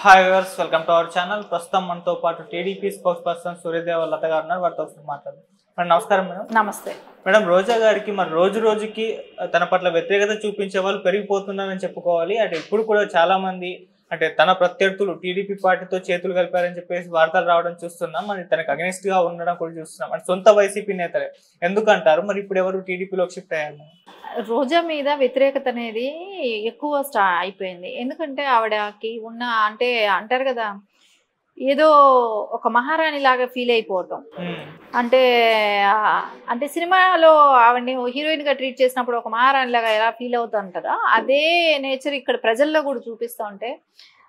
Hi viewers, welcome to our channel. ప్రస్తుతం మనతో పాటు టీడీపీ స్పోక్స్ పర్సన్ సూర్యదేవ లత గారు ఉన్నారు. వారితో మాట్లాడదాం. మేడం నమస్కారం. మేడం నమస్తే. మేడం, రోజా గారికి మరి రోజు రోజుకి తన పట్ల వ్యతిరేకత చూపించే వాళ్ళు పెరిగిపోతున్నారని చెప్పుకోవాలి. అంటే ఇప్పుడు కూడా చాలా మంది అంటే తన ప్రత్యర్థులు టీడీపీ పార్టీతో చేతులు కలిపారని చెప్పేసి వార్తలు రావడం చూస్తున్నాం. మరి తనకు అగెనిస్ట్ గా ఉండడం కూడా చూస్తున్నాం. అంటే సొంత వైసీపీ నేతలే ఎందుకంటారు? మరి ఇప్పుడు ఎవరు టీడీపీలోకి షిఫ్ట్ అయ్యారు? రోజా మీద వ్యతిరేకత అనేది ఎక్కువ అయిపోయింది. ఎందుకంటే ఆవిడకి ఉన్న అంటే అంటారు కదా, ఏదో ఒక మహారాణి లాగా ఫీల్ అయిపోవటం. అంటే అంటే సినిమాలో ఆవిడని హీరోయిన్ గా ట్రీట్ చేసినప్పుడు ఒక మహారాణి లాగా ఎలా ఫీల్ అవుతాం కదా, అదే నేచర్ ఇక్కడ ప్రజల్లో కూడా చూపిస్తూ ఉంటే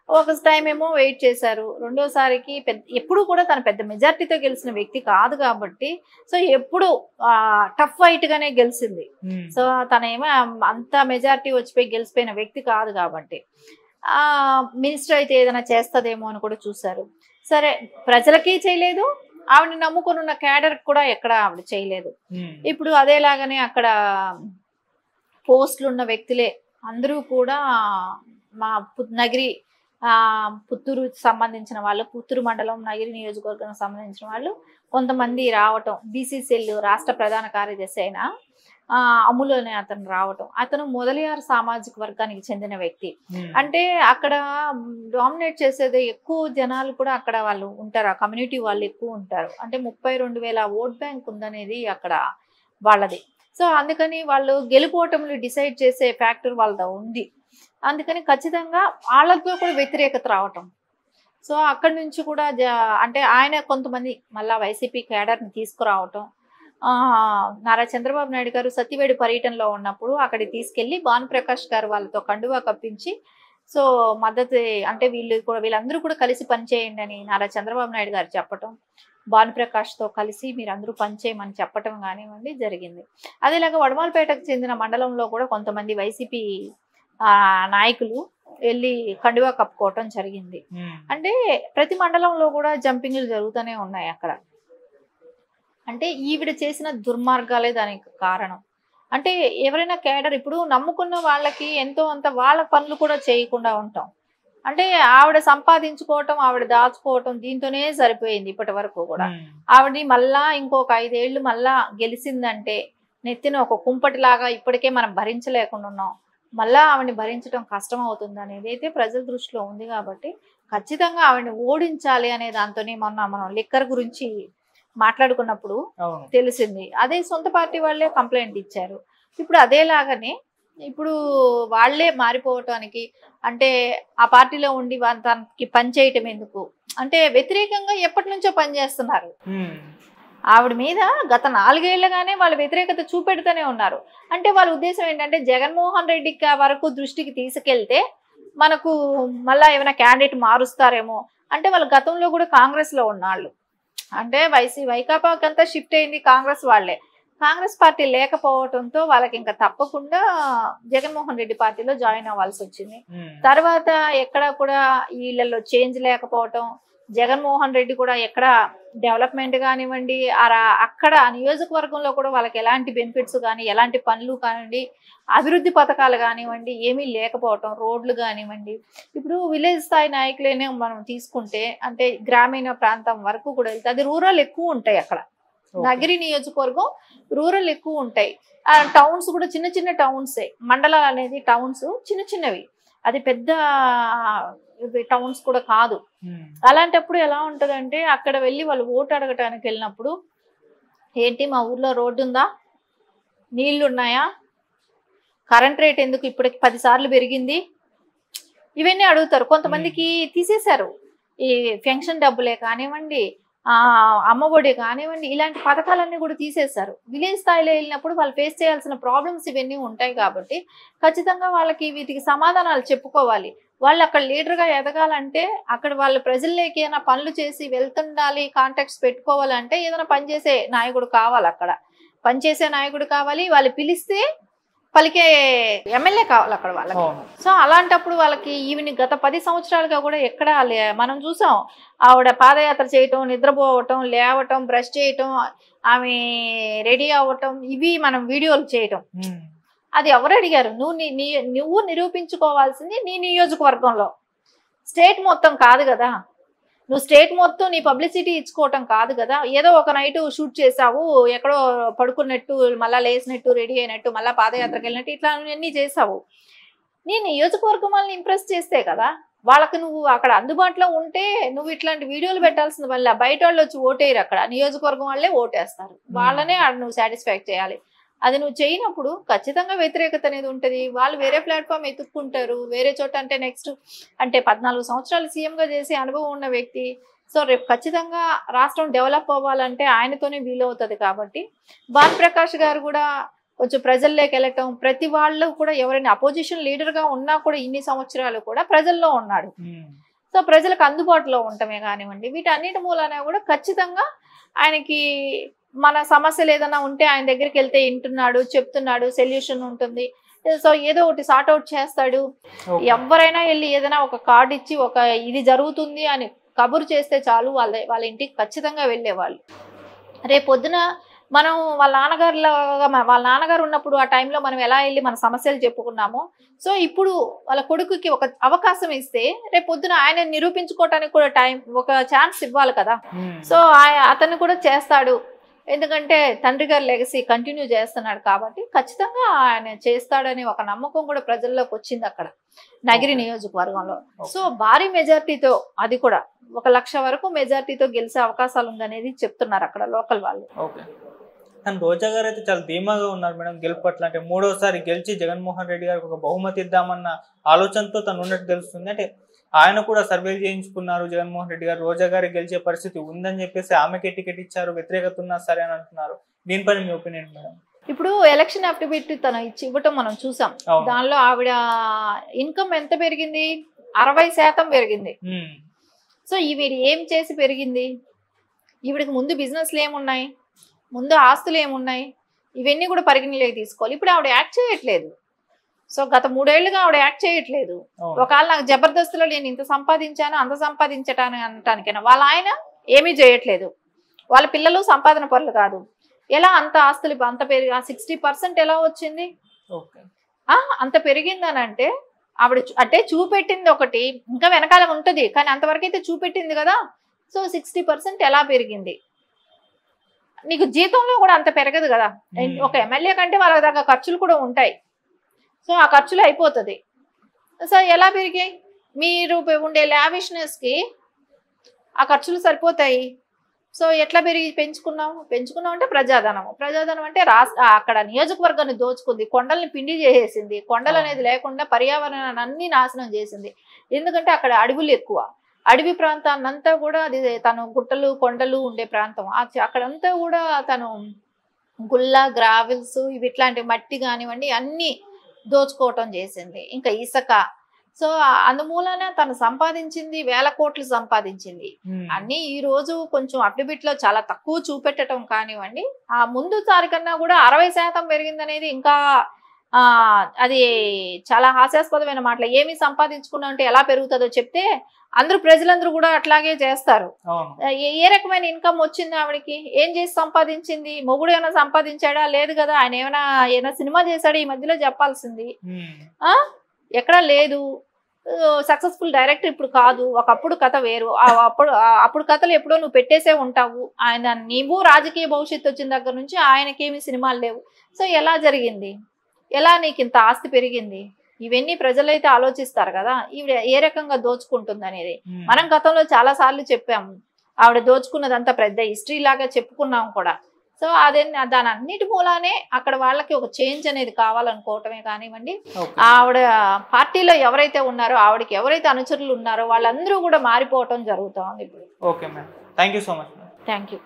ఒక టైం ఏమో వెయిట్ చేశారు, రెండోసారికి ఎప్పుడు కూడా తను పెద్ద మెజార్టీతో గెలిచిన వ్యక్తి కాదు కాబట్టి సో ఎప్పుడు టఫ్ ఫైట్ గానే గెలిచింది. సో తనేమో అంత మెజార్టీ వచ్చిపోయి గెలిచిపోయిన వ్యక్తి కాదు కాబట్టి మినిస్టర్ అయితే ఏదైనా చేస్తుందేమో అని కూడా చూశారు. సరే, ప్రజలకి చేయలేదు, ఆవిడని నమ్ముకొని ఉన్న క్యాడర్ కూడా ఎక్కడ ఆవిడ చేయలేదు. ఇప్పుడు అదేలాగానే అక్కడ పోస్టులు ఉన్న వ్యక్తులే అందరూ కూడా మా నగిరి పుత్తూరు సంబంధించిన వాళ్ళు, పుత్తూరు మండలం నగిరి నియోజకవర్గానికి సంబంధించిన వాళ్ళు కొంతమంది రావటం, బీసీసీఎల్ రాష్ట్ర ప్రధాన కార్యదర్శి అయిన అమూల్ అనే అతను రావటం, అతను మొదలియార్ సామాజిక వర్గానికి చెందిన వ్యక్తి. అంటే అక్కడ డామినేట్ చేసేది ఎక్కువ జనాలు కూడా అక్కడ వాళ్ళు ఉంటారు, ఆ కమ్యూనిటీ వాళ్ళు ఎక్కువ ఉంటారు. అంటే 32,000 ఓట్ బ్యాంక్ ఉందనేది అక్కడ వాళ్ళది. సో అందుకని వాళ్ళు గెలుపోవటంలో డిసైడ్ చేసే ఫ్యాక్టర్ వాళ్ళతో ఉంది. అందుకని ఖచ్చితంగా వాళ్ళతో కూడా వ్యతిరేకత రావటం. సో అక్కడి నుంచి కూడా అంటే ఆయన కొంతమంది మళ్ళా వైసీపీ క్యాడర్ని తీసుకురావటం. నారా చంద్రబాబు నాయుడు గారు సత్యవేడు పర్యటనలో ఉన్నప్పుడు అక్కడికి తీసుకెళ్లి భానుప్రకాష్ గారు వాళ్ళతో కండువా కప్పించి సో మద్దతు అంటే వీళ్ళందరూ కూడా కలిసి పనిచేయండి అని నారా చంద్రబాబు నాయుడు గారు చెప్పటం, భానుప్రకాష్తో కలిసి మీరందరూ పనిచేయమని చెప్పటం కానివ్వండి జరిగింది. అదేలాగా వడమాలపేటకు చెందిన మండలంలో కూడా కొంతమంది వైసీపీ నాయకులు వెళ్ళి కండువా కప్పుకోవటం జరిగింది. అంటే ప్రతి మండలంలో కూడా జంపింగ్లు జరుగుతూనే ఉన్నాయి అక్కడ. అంటే ఈవిడ చేసిన దుర్మార్గాలే దానికి కారణం. అంటే ఎవరైనా క్యాడర్ ఇప్పుడు నమ్ముకున్న వాళ్ళకి ఎంతో అంత వాళ్ళ పనులు కూడా చేయకుండా ఉంటాం. అంటే ఆవిడ సంపాదించుకోవటం, ఆవిడ దాచుకోవటం దీంతోనే సరిపోయింది ఇప్పటి వరకు కూడా. ఆవిడని మళ్ళా ఇంకొక 5 ఏళ్ళు మళ్ళా గెలిచిందంటే నెత్తిన ఒక కుంపటిలాగా ఇప్పటికే మనం భరించలేకుండా ఉన్నాం, మళ్ళా ఆవిడని భరించడం కష్టం అవుతుంది అనేది అయితే ప్రజల దృష్టిలో ఉంది. కాబట్టి ఖచ్చితంగా ఆవిడని ఓడించాలి అనే దాంతోనే మనం లిక్కర్ గురించి మాట్లాడుకున్నప్పుడు తెలిసింది. అదే సొంత పార్టీ వాళ్ళే కంప్లైంట్ ఇచ్చారు. ఇప్పుడు అదేలాగానే ఇప్పుడు వాళ్లే మారిపోవటానికి అంటే ఆ పార్టీలో ఉండి తనకి పని చేయటం ఎందుకు అంటే వ్యతిరేకంగా ఎప్పటి నుంచో పనిచేస్తున్నారు. ఆవిడ మీద గత 4 ఏళ్లుగానే వాళ్ళు వ్యతిరేకత చూపెడుతూనే ఉన్నారు. అంటే వాళ్ళ ఉద్దేశం ఏంటంటే జగన్మోహన్ రెడ్డికి వరకు దృష్టికి తీసుకెళ్తే మనకు మళ్ళా ఏమైనా క్యాండిడేట్ మారుస్తారేమో. అంటే వాళ్ళు గతంలో కూడా కాంగ్రెస్ లో ఉన్నాళ్ళు, అంటే వైకాపాకంతా షిఫ్ట్ అయింది కాంగ్రెస్ వాళ్ళే. కాంగ్రెస్ పార్టీ లేకపోవడంతో వాళ్ళకి ఇంకా తప్పకుండా జగన్మోహన్ రెడ్డి పార్టీలో జాయిన్ అవ్వాల్సి వచ్చింది. తర్వాత ఎక్కడ కూడా వీళ్ళలో చేంజ్ లేకపోవటం, జగన్మోహన్ రెడ్డి కూడా ఎక్కడ డెవలప్మెంట్ కానివ్వండి అక్కడ నియోజకవర్గంలో కూడా వాళ్ళకి ఎలాంటి బెనిఫిట్స్ కానీ ఎలాంటి పనులు కానివ్వండి అభివృద్ధి పథకాలు కానివ్వండి ఏమీ లేకపోవటం, రోడ్లు కానివ్వండి. ఇప్పుడు విలేజ్ స్థాయి నాయకులనే మనం తీసుకుంటే అంటే గ్రామీణ ప్రాంతం వరకు కూడా వెళ్తే అది రూరల్ ఎక్కువ ఉంటాయి. అక్కడ నగిరి నియోజకవర్గం రూరల్ ఎక్కువ ఉంటాయి. టౌన్స్ కూడా చిన్న చిన్న టౌన్సే, మండలాలు అనేది టౌన్స్ చిన్న చిన్నవి, అది పెద్ద టౌన్స్ కూడా కాదు. అలాంటప్పుడు ఎలా ఉంటదంటే అక్కడ వెళ్ళి వాళ్ళు ఓటు అడగటానికి వెళ్ళినప్పుడు ఏంటి మా ఊర్లో రోడ్డు ఉందా, నీళ్లు ఉన్నాయా, కరెంట్ రేట్ ఎందుకు ఇప్పటికి 10 సార్లు పెరిగింది, ఇవన్నీ అడుగుతారు. కొంతమందికి తీసేశారు ఈ పెన్షన్ డబ్బులే కానివ్వండి, అమ్మఒడి కానివ్వండి, ఇలాంటి పథకాలన్నీ కూడా తీసేశారు. విలేజ్ స్థాయిలో వెళ్ళినప్పుడు వాళ్ళు ఫేస్ చేయాల్సిన ప్రాబ్లమ్స్ ఇవన్నీ ఉంటాయి. కాబట్టి ఖచ్చితంగా వాళ్ళకి వీటికి సమాధానాలు చెప్పుకోవాలి. వాళ్ళు అక్కడ లీడర్గా ఎదగాలంటే అక్కడ వాళ్ళ ప్రజల్లోకి ఏదైనా పనులు చేసి వెళ్తుండాలి, కాంటాక్ట్స్ పెట్టుకోవాలంటే ఏదైనా పనిచేసే నాయకుడు కావాలి, అక్కడ పనిచేసే నాయకుడు కావాలి, వాళ్ళు పిలిస్తే పలికే ఎమ్మెల్యే కావాలి అక్కడ వాళ్ళకి. సో అలాంటప్పుడు వాళ్ళకి ఈవిని గత 10 సంవత్సరాలుగా కూడా ఎక్కడ మనం చూసాం ఆవిడ పాదయాత్ర చేయటం, నిద్రపోవటం, లేవటం, బ్రష్ చేయటం, ఆమె రెడీ అవ్వటం, ఇవి మనం వీడియోలు చేయటం. అది ఎవరు అడిగారు? నువ్వు నిరూపించుకోవాల్సింది నీ నియోజకవర్గంలో. స్టేట్ మొత్తం కాదు కదా, నువ్వు స్టేట్ మొత్తం నీ పబ్లిసిటీ ఇచ్చుకోవటం కాదు కదా. ఏదో ఒక నైట్ షూట్ చేసావు, ఎక్కడో పడుకున్నట్టు మళ్ళీ లేసినట్టు రెడీ అయినట్టు మళ్ళీ పాదయాత్రకు వెళ్ళినట్టు ఇట్లా అన్నీ చేసావు. నీ నియోజకవర్గం వాళ్ళని ఇంప్రెస్ చేస్తే కదా, వాళ్ళకి నువ్వు అక్కడ అందుబాటులో ఉంటే నువ్వు ఇట్లాంటి వీడియోలు పెట్టాల్సిన వల్ల బయట వాళ్ళు వచ్చి ఓటేయరు, అక్కడ నియోజకవర్గం వాళ్ళే ఓటేస్తారు, వాళ్ళనే నువ్వు సాటిస్ఫై చేయాలి. అది నువ్వు చేయనప్పుడు ఖచ్చితంగా వ్యతిరేకత అనేది ఉంటుంది. వాళ్ళు వేరే ప్లాట్ఫామ్ ఎత్తుక్కుంటారు, వేరే చోట. అంటే నెక్స్ట్ అంటే 14 సంవత్సరాలు సీఎంగా చేసే అనుభవం ఉన్న వ్యక్తి. సో రేపు ఖచ్చితంగా రాష్ట్రం డెవలప్ అవ్వాలంటే ఆయనతోనే వీలవుతుంది. కాబట్టి భానుప్రకాష్ గారు కూడా కొంచెం ప్రజల్లోకి వెళ్ళటం, ప్రతి వాళ్ళు కూడా ఎవరైనా అపోజిషన్ లీడర్గా ఉన్నా కూడా ఇన్ని సంవత్సరాలు కూడా ప్రజల్లో ఉన్నాడు. సో ప్రజలకు అందుబాటులో ఉండటమే కానివ్వండి, వీటన్నిటి మూలన కూడా ఖచ్చితంగా ఆయనకి మన సమస్యలు ఏదైనా ఉంటే ఆయన దగ్గరికి వెళ్తే వింటున్నాడు, చెప్తున్నాడు, సొల్యూషన్ ఉంటుంది. సో ఏదో ఒకటి సార్ట్ అవుట్ చేస్తాడు. ఎవరైనా వెళ్ళి ఏదైనా ఒక కార్డు ఇచ్చి ఒక ఇది జరుగుతుంది అని కబురు చేస్తే చాలు, వాళ్ళ ఇంటికి ఖచ్చితంగా వెళ్ళేవాళ్ళు. రేపొద్దున మనం వాళ్ళ నాన్నగారు ఉన్నప్పుడు ఆ టైంలో మనం ఎలా వెళ్ళి మన సమస్యలు చెప్పుకున్నామో, సో ఇప్పుడు వాళ్ళ కొడుకుకి ఒక అవకాశం ఇస్తే రేపు పొద్దున ఆయన నిరూపించుకోవటానికి కూడా ఒక ఛాన్స్ ఇవ్వాలి కదా. సో అతను కూడా చేస్తాడు, ఎందుకంటే తండ్రి గారి లెగసీ కంటిన్యూ చేస్తున్నాడు కాబట్టి ఖచ్చితంగా ఆయన చేస్తాడని ఒక నమ్మకం కూడా ప్రజల్లోకి వచ్చింది అక్కడ నగిరి నియోజకవర్గంలో. సో భారీ మెజార్టీతో, అది కూడా 1 లక్ష వరకు మెజార్టీతో గెలిచే అవకాశాలు ఉందనేది చెప్తున్నారు అక్కడ లోకల్ వాళ్ళు. కానీ రోజా గారు అయితే చాలా ధీమాగా ఉన్నారు మేడం గెలుపు పట్ల. అంటే 3వసారి గెలిచి జగన్మోహన్ రెడ్డి గారికి ఒక బహుమతి ఇద్దామన్న ఆలోచనతో తను ఉన్నట్టు తెలుస్తుంది. అంటే ఆయన కూడా సర్వేలు చేయించుకున్నారు జగన్మోహన్ రెడ్డి గారు, రోజా గారికి గెలిచే పరిస్థితి ఉందని చెప్పేసి ఆమెకే టికెట్ ఇచ్చారు, వ్యతిరేకత ఉన్నా సరే అని అంటున్నారు. దీనిపైన మీ ఒపీనియన్ మేడం? ఇప్పుడు ఎలక్షన్ అఫిడవిట్ తను ఇవ్వటం మనం చూసాం. దానిలో ఆవిడ ఇన్కమ్ ఎంత పెరిగింది? 60% పెరిగింది. సో ఈవిడ ఏం చేసి పెరిగింది? ఈవిడికి ముందు బిజినెస్లు ఏమున్నాయి, ముందు ఆస్తులు ఏమున్నాయి, ఇవన్నీ కూడా పరిగణలోకి తీసుకోవాలి. ఇప్పుడు ఆవిడ యాక్ట్ చేయట్లేదు. సో గత 3 ఏళ్లుగా ఆవిడ యాక్ట్ చేయట్లేదు. ఒకవేళ నాకు జబర్దస్త్లో నేను ఇంత సంపాదించాను అంత సంపాదించటాను అనటానికైనా వాళ్ళ ఆయన ఏమీ చేయట్లేదు. వాళ్ళ పిల్లలు సంపాదన పనులు కాదు. ఎలా అంత ఆస్తులు అంత పెరిగి 60% ఎలా వచ్చింది? అంత పెరిగిందని అంటే ఆవిడ అంటే చూపెట్టింది ఒకటి, ఇంకా వెనకాల ఉంటుంది, కానీ అంతవరకు అయితే చూపెట్టింది కదా. సో 60% ఎలా పెరిగింది? నీకు జీతంలో కూడా అంత పెరగదు కదా. ఒక ఎమ్మెల్యే కంటే వాళ్ళ దగ్గర ఖర్చులు కూడా ఉంటాయి. సో ఆ ఖర్చులు అయిపోతుంది. సో ఎలా పెరిగాయి? మీరు ఉండే లావిష్నెస్కి ఆ ఖర్చులు సరిపోతాయి. సో ఎట్లా పెంచుకున్నాం అంటే ప్రజాధనం అంటే అక్కడ నియోజకవర్గాన్ని దోచుకుంది, కొండల్ని పిండి చేసేసింది, కొండలు అనేది లేకుండా పర్యావరణాన్ని అన్ని నాశనం చేసింది. ఎందుకంటే అక్కడ అడవులు ఎక్కువ, అడవి ప్రాంతాన్నంతా కూడా అది తను గుట్టలు కొండలు ఉండే ప్రాంతం. అక్కడంతా కూడా తను గుల్ల గ్రావెల్స్ ఇట్లాంటి మట్టి కానివ్వండి అన్ని దోచుకోవటం చేసింది. ఇంకా ఇసుక. సో అందుమూలన తను సంపాదించింది 1000 కోట్లు సంపాదించింది. అన్ని ఈ రోజు కొంచెం అఫిడవిట్ లో చాలా తక్కువ చూపెట్టడం కానివ్వండి, ఆ ముందు సారి కన్నా కూడా 60% పెరిగింది అనేది ఇంకా అది చాలా హాస్యాస్పదమైన మాటలు. ఏమి సంపాదించుకున్నా అంటే ఎలా పెరుగుతుందో చెప్తే ప్రజలందరూ కూడా అట్లాగే చేస్తారు. ఏ రకమైన ఇన్కమ్ వచ్చింది ఆవిడకి? ఏం చేసి సంపాదించింది? మొగుడు ఏమైనా సంపాదించాడా? లేదు కదా. ఆయన ఏమైనా సినిమా చేశాడు ఈ మధ్యలో చెప్పాల్సింది? ఎక్కడా లేదు. సక్సెస్ఫుల్ డైరెక్టర్ ఇప్పుడు కాదు, ఒకప్పుడు కథ వేరు. అప్పుడు కథలు ఎప్పుడో నువ్వు పెట్టేసే ఉంటావు. నీవు రాజకీయ భవిష్యత్తు వచ్చిన దగ్గర నుంచి ఆయనకేమి సినిమాలు లేవు. సో ఎలా జరిగింది? ఎలా నీకు ఇంత ఆస్తి పెరిగింది? ఇవన్నీ ప్రజలైతే ఆలోచిస్తారు కదా ఈవిడ ఏ రకంగా దోచుకుంటుంది అనేది. మనం గతంలో చాలా సార్లు చెప్పాము, ఆవిడ దోచుకున్నదంతా పెద్ద హిస్టరీ లాగా చెప్పుకున్నాం కూడా. సో దాని అన్నిటి మూలానే అక్కడ వాళ్ళకి ఒక చేంజ్ అనేది కావాలనుకోవటమే కానివ్వండి, ఆవిడ పార్టీలో ఎవరైతే ఉన్నారో ఆవిడకి ఎవరైతే అనుచరులు ఉన్నారో వాళ్ళందరూ కూడా మారిపోవటం జరుగుతోంది ఇప్పుడు. Okay madam, thank you so much. Thank you.